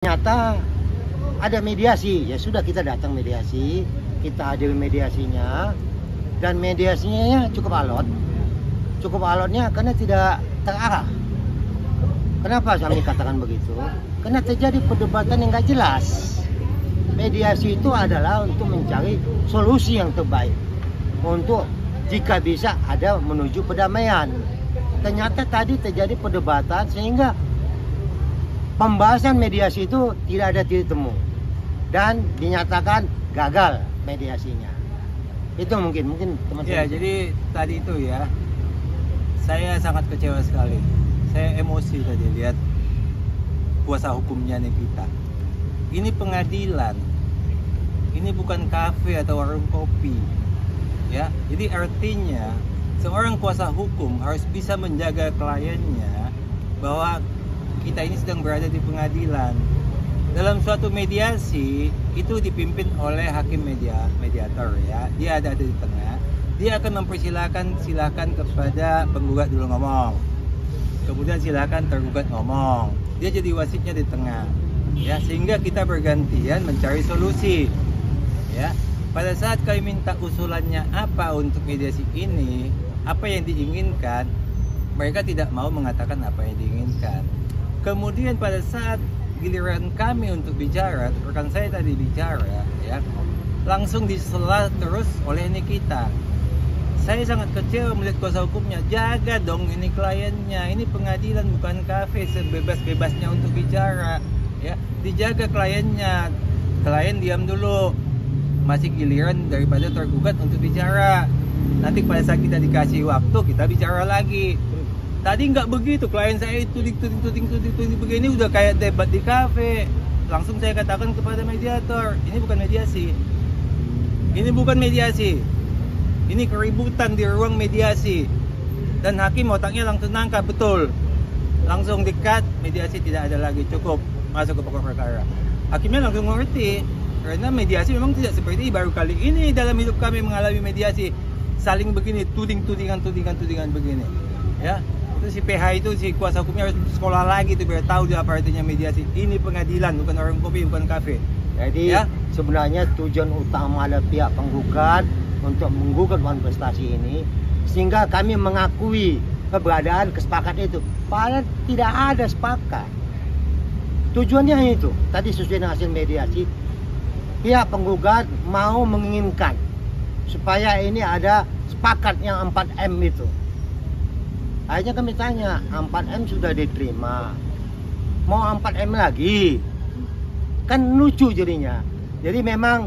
Ternyata ada mediasi, ya sudah kita datang mediasi, kita hadir mediasinya, dan mediasinya cukup alot. Cukup alotnya karena tidak terarah. Kenapa kami katakan begitu? Karena terjadi perdebatan yang nggak jelas. Mediasi itu adalah untuk mencari solusi yang terbaik, untuk jika bisa ada menuju perdamaian. Ternyata tadi terjadi perdebatan sehingga pembahasan mediasi itu tidak ada titik temu dan dinyatakan gagal mediasinya. Itu mungkin teman-teman. Ya, jadi tadi itu ya, saya sangat kecewa sekali. Saya emosi tadi lihat kuasa hukumnya Nikita. Ini pengadilan. Ini bukan kafe atau warung kopi. Ya, jadi artinya seorang kuasa hukum harus bisa menjaga kliennya bahwa kita ini sedang berada di pengadilan. Dalam suatu mediasi itu dipimpin oleh hakim mediator ya. Dia ada di tengah. Dia akan silakan kepada penggugat dulu ngomong. Kemudian silakan tergugat ngomong. Dia jadi wasitnya di tengah. Ya, sehingga kita bergantian mencari solusi. Ya. Pada saat kami minta usulannya apa untuk mediasi ini, apa yang diinginkan, mereka tidak mau mengatakan apa yang diinginkan. Kemudian pada saat giliran kami untuk bicara, rekan saya tadi bicara, ya, langsung disela terus oleh Nikita. Saya sangat kecewa melihat kuasa hukumnya. Jaga dong ini kliennya, ini pengadilan bukan kafe, sebebas-bebasnya untuk bicara. Ya, dijaga kliennya. Klien diam dulu, masih giliran daripada tergugat untuk bicara. Nanti pada saat kita dikasih waktu, kita bicara lagi. Tadi nggak begitu, klien saya itu tuding begini, udah kayak debat di kafe. Langsung saya katakan kepada mediator, ini bukan mediasi. Ini bukan mediasi. Ini keributan di ruang mediasi. Dan hakim otaknya langsung nangkap, betul. Langsung di-cut, mediasi tidak ada lagi, cukup masuk ke pokok perkara. Hakimnya langsung mengerti, karena mediasi memang tidak seperti ini. Baru kali ini dalam hidup kami mengalami mediasi. Saling begini, tudingan begini. Ya. Terus si PH itu, si kuasa hukumnya harus sekolah lagi tuh biar tahu dia apa artinya mediasi. Ini pengadilan, bukan warung kopi, bukan kafe. Jadi ya, sebenarnya tujuan utama ada pihak penggugat untuk menggugat manifestasi ini, sehingga kami mengakui keberadaan kesepakatan itu. Padahal tidak ada sepakat. Tujuannya hanya itu. Tadi sesuai dengan hasil mediasi, pihak penggugat mau menginginkan supaya ini ada sepakat yang 4M itu. Akhirnya kami tanya, 4M sudah diterima, mau 4M lagi? Kan lucu jadinya. Jadi memang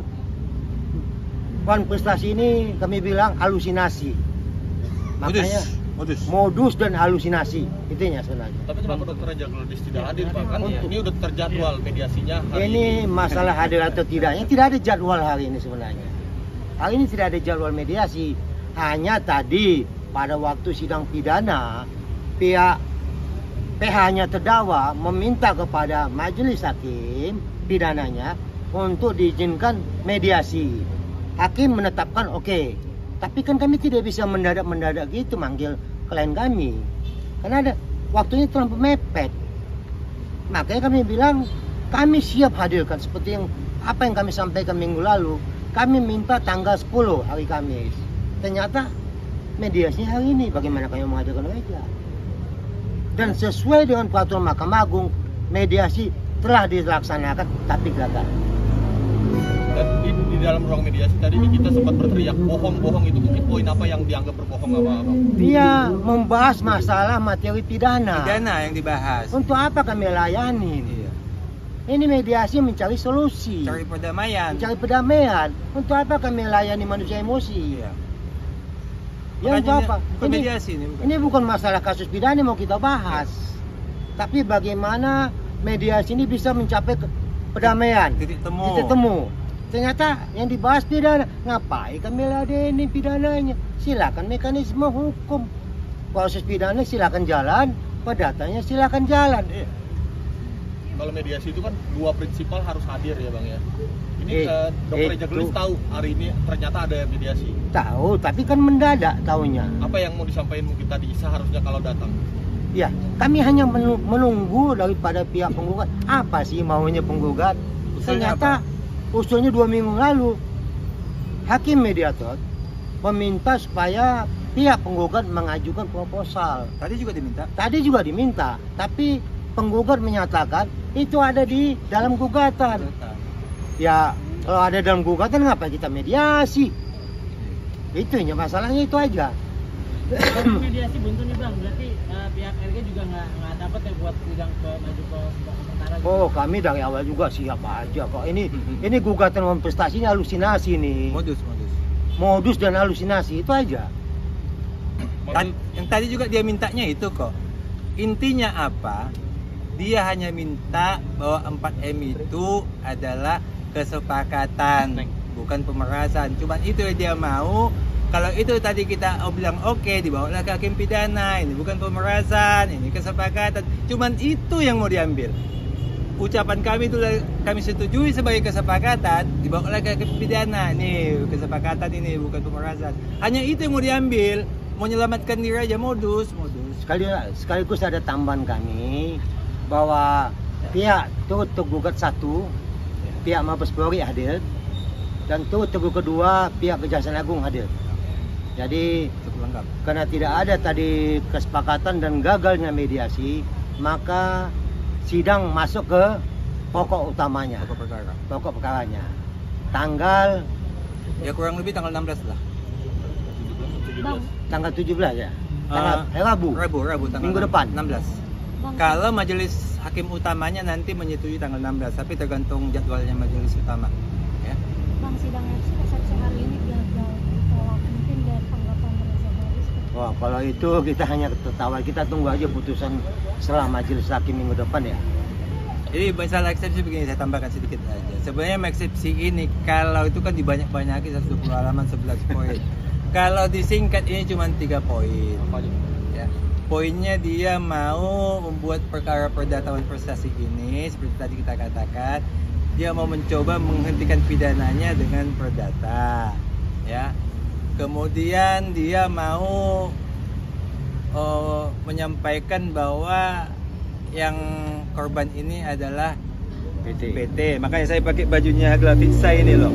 kontestasi ini kami bilang halusinasi. Makanya modus dan halusinasi intinya sebenarnya. Tapi kenapa Dokter Jagladis tidak hadir Pak? Kan ini udah terjadwal mediasinya hari ini. Masalah hadir atau tidaknya, tidak ada jadwal hari ini sebenarnya. Hari ini tidak ada jadwal mediasi. Hanya tadi pada waktu sidang pidana, pihak PH-nya terdakwa meminta kepada majelis hakim pidananya untuk diizinkan mediasi. Hakim menetapkan oke. Tapi kan kami tidak bisa mendadak gitu manggil klien kami. Karena ada waktunya terlalu mepet. Makanya kami bilang kami siap hadirkan seperti apa yang kami sampaikan minggu lalu. Kami minta tanggal 10 hari Kamis. Ternyata mediasinya hari ini, bagaimana kami menghadirkan mereka? Dan sesuai dengan peraturan Mahkamah Agung, mediasi telah dilaksanakan tapi gagal. Dan di dalam ruang mediasi tadi kita sempat berteriak bohong itu poin apa yang dianggap berbohong apa? Dia membahas masalah materi pidana. Pidana yang dibahas. Untuk apa kami layani? Iya. Ini mediasi mencari solusi. Mencari perdamaian. Untuk apa kami layani manusia emosi? Iya. Yang apa? Bukan mediasi ini. Ini bukan masalah kasus pidana mau kita bahas. Tapi bagaimana mediasi ini bisa mencapai perdamaian, titik temu. Ternyata yang dibahas pidana. Ngapain kami ladeni pidananya? Silakan mekanisme hukum. Proses pidana silakan jalan, perdatanya silakan jalan. Kalau mediasi itu kan dua prinsipal harus hadir ya Bang ya. Ini Dokter Jagladis tahu hari ini ternyata ada mediasi. Tahu, tapi kan mendadak tahunya. Apa yang mau disampaikan mungkin tadi seharusnya kalau datang? Ya, kami hanya menunggu daripada pihak penggugat. Apa sih maunya penggugat? Usulnya Ternyata usulnya 2 minggu lalu hakim mediator meminta supaya pihak penggugat mengajukan proposal. Tadi juga diminta. Tapi penggugat menyatakan itu ada di dalam gugatan. Ya, kalau ada dalam gugatan ngapa kita mediasi? Itu ya masalahnya itu aja. Mediasi buntu nih bang, berarti pihak RG juga nggak dapat ya buat sidang maju ke perkara. Oh, kami dari awal juga siap aja kok. Ini gugatan manifestasi ini halusinasi nih. Modus dan halusinasi itu aja. Yang tadi juga dia mintanya itu kok. Intinya apa? Dia hanya minta bahwa 4M itu adalah kesepakatan, bukan pemerasan. Cuman itu yang dia mau. Kalau itu tadi kita bilang oke, dibawalah ke hakim pidana. Ini bukan pemerasan, ini kesepakatan. Cuman itu yang mau diambil. Ucapan kami itu kami setujui sebagai kesepakatan, dibawalah ke hakim pidana. Ini kesepakatan, ini bukan pemerasan. Hanya itu yang mau diambil. Mau menyelamatkan diri aja, modus. Sekaligus ada tambahan kami bahwa pihak turut tergugat 1, pihak Mabes Polri hadir, dan turut tergugat 2, pihak Kejaksaan Agung hadir. Jadi Cukup lengkap. karena tidak ada tadi kesepakatan dan gagalnya mediasi, maka sidang masuk ke pokok utamanya, pokok perkaranya. Tanggal Ya kurang lebih tanggal 16 lah. tanggal 17 ya. Rabu tanggal minggu depan 16. Kalau majelis hakim utamanya nanti menyetujui tanggal 16, tapi tergantung jadwalnya majelis utama. Ya. Bang, sidang eksepsi hari ini gagal ditolak, mungkin dari tanggapan Reza Baris. Wah, kalau itu kita hanya tertawa, kita tunggu aja putusan setelah majelis hakim minggu depan ya. Jadi masalah eksepsi begini, saya tambahkan sedikit aja. Sebenarnya eksepsi ini kalau itu kan dibanyak-banyakin 120 halaman 11 poin. Kalau disingkat ini cuma 3 poin. Ya. Poinnya dia mau membuat perkara perdata manifestasi ini seperti tadi kita katakan, dia mau mencoba menghentikan pidananya dengan perdata. Ya. Kemudian dia mau menyampaikan bahwa yang korban ini adalah PT. Makanya saya pakai bajunya Glavitsa ini loh.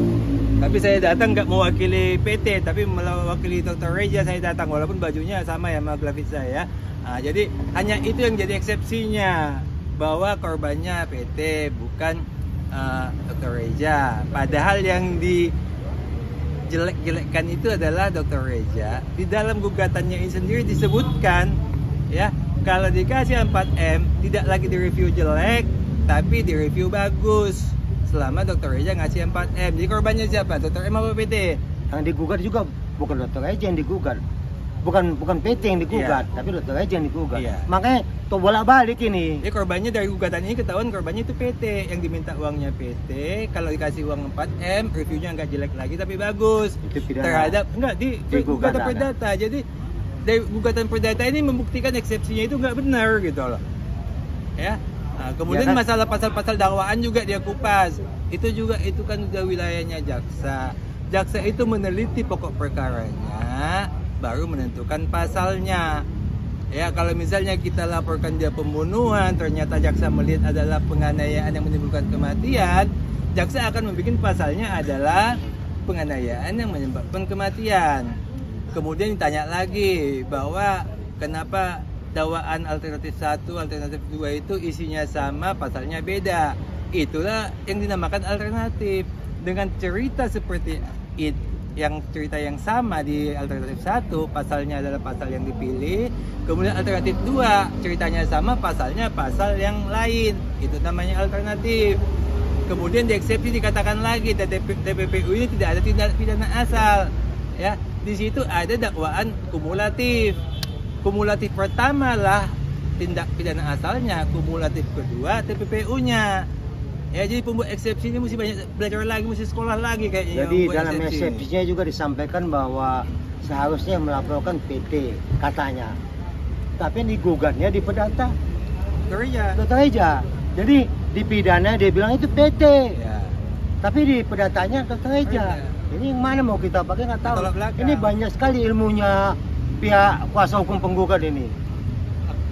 Tapi saya datang nggak mewakili PT, tapi mewakili Dr. Reza saya datang, walaupun bajunya sama ya sama Glavitsa ya. Nah, jadi hanya itu yang jadi eksepsinya, bahwa korbannya PT bukan Dr. Reza. Padahal yang dijelek-jelekkan itu adalah Dr. Reza. Di dalam gugatannya ini sendiri disebutkan ya, kalau dikasih 4M tidak lagi direview jelek, tapi direview bagus. Selama Dr. Reza ngasih 4M. Jadi korbannya siapa? Dr. M apa PT? Yang digugat juga bukan Dr. Reza yang digugat. Bukan PT yang digugat, tapi Dr. Reza yang digugat. Makanya tuh bolak-balik ini. Jadi korbannya dari gugatan ini ketahuan korbannya itu PT, yang diminta uangnya PT. Kalau dikasih uang 4M, reviewnya nggak jelek lagi tapi bagus. Itu pidana. Terhadap enggak di gugatan perdata. Jadi dari gugatan perdata ini membuktikan eksepsinya itu nggak benar gitu loh. Ya. Nah, kemudian ya kan? masalah pasal-pasal dakwaan juga dia kupas. Itu kan udah wilayahnya jaksa. Jaksa itu meneliti pokok perkaranya, baru menentukan pasalnya. Ya, kalau misalnya kita laporkan dia pembunuhan, ternyata jaksa melihat adalah penganiayaan yang menimbulkan kematian, jaksa akan membuat pasalnya adalah penganiayaan yang menyebabkan kematian. Kemudian ditanya lagi bahwa kenapa dakwaan alternatif 1, alternatif 2 itu isinya sama, pasalnya beda. Itulah yang dinamakan alternatif. Dengan cerita seperti itu, yang cerita yang sama di alternatif 1, pasalnya adalah pasal yang dipilih. Kemudian alternatif 2, ceritanya sama, pasalnya pasal yang lain. Itu namanya alternatif. Kemudian di eksepsi dikatakan lagi, TPPU ini tidak ada tindak pidana asal. Ya, di situ ada dakwaan kumulatif. Kumulatif pertama lah tindak pidana asalnya, kumulatif kedua TPPU-nya. Ya, jadi pembuat eksepsi ini mesti banyak belajar lagi, mesti sekolah lagi kayaknya. Jadi dalam eksepsinya juga disampaikan bahwa seharusnya melaporkan PT katanya. Tapi yang digugatnya di perdata Dr. Reza. Jadi di pidana dia bilang itu PT. Ya. Tapi di perdatanya Dr. Reza. Ini mana mau kita pakai nggak tahu. Ini banyak sekali ilmunya pihak kuasa hukum penggugat ini.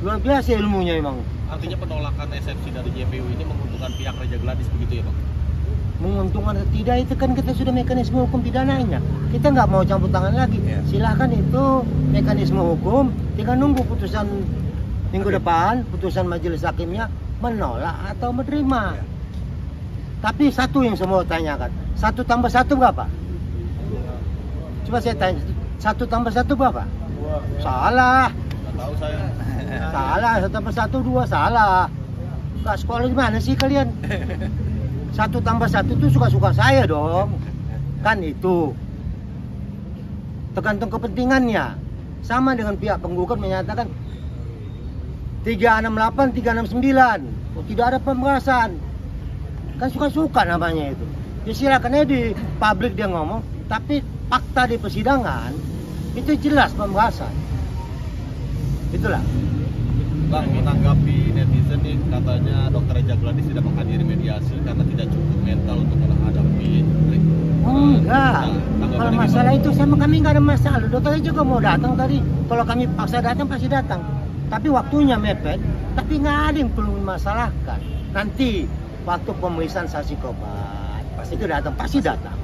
Luar biasa ilmunya emang. Artinya penolakan eksepsi dari JPU ini menguntungkan pihak Raja Gladys begitu ya Bang? Menguntungkan atau tidak itu kan kita sudah mekanisme hukum pidananya. Kita nggak mau campur tangan lagi. Ya. Silahkan itu mekanisme hukum. Tinggal nunggu putusan minggu Hakim. depan, putusan majelis hakimnya menolak atau menerima. Ya. Tapi satu yang semua tanyakan, 1 tambah 1 berapa? Coba saya tanya, 1 tambah 1 berapa? Salah. Nggak tahu saya. Salah, 1 tambah 1 2, salah. Nggak sekolah gimana sih kalian? 1 tambah 1 itu suka-suka saya dong. Kan itu. Tergantung kepentingannya. Sama dengan pihak penggugat menyatakan 368, 369. Oh, tidak ada pembahasan. Kan suka-suka namanya itu. Ya silakan aja di publik dia ngomong, tapi fakta di persidangan itu jelas pembahasan. Itulah. Bang, menanggapi netizen nih, katanya Dr. Raja Gladys tidak menghadiri mediasi karena tidak cukup mental untuk menghadapi publik. Oh, enggak. Tanggapannya Kalau gimana? masalah itu sama kami enggak ada masalah. Dokternya juga mau datang tadi. Kalau kami paksa datang pasti datang. Tapi waktunya mepet. Tapi nggak ada yang perlu dimasalahkan. Nanti waktu pemeriksaan saksi korban pasti itu datang, pasti datang.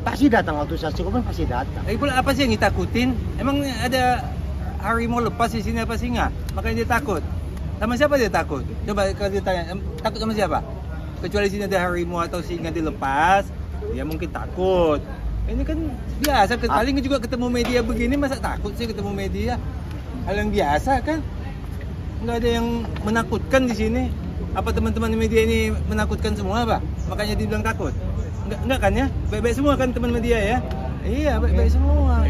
Pasti datang waktu saksi korban pasti datang. Lagi pula apa sih yang ditakutin? Emang ada harimau lepas di sini apa singa? Makanya dia takut. Sama siapa dia takut? Coba kalau ditanya, takut sama siapa? Kecuali sini ada harimau atau singa dilepas, dia mungkin takut. Ini kan biasa, paling juga ketemu media begini, masa takut sih ketemu media? Hal yang biasa kan? Nggak ada yang menakutkan di sini. Apa teman-teman media ini menakutkan semua apa? Makanya dibilang takut? Enggak kan ya? Baik-baik semua kan teman media ya? Iya, baik-baik semua.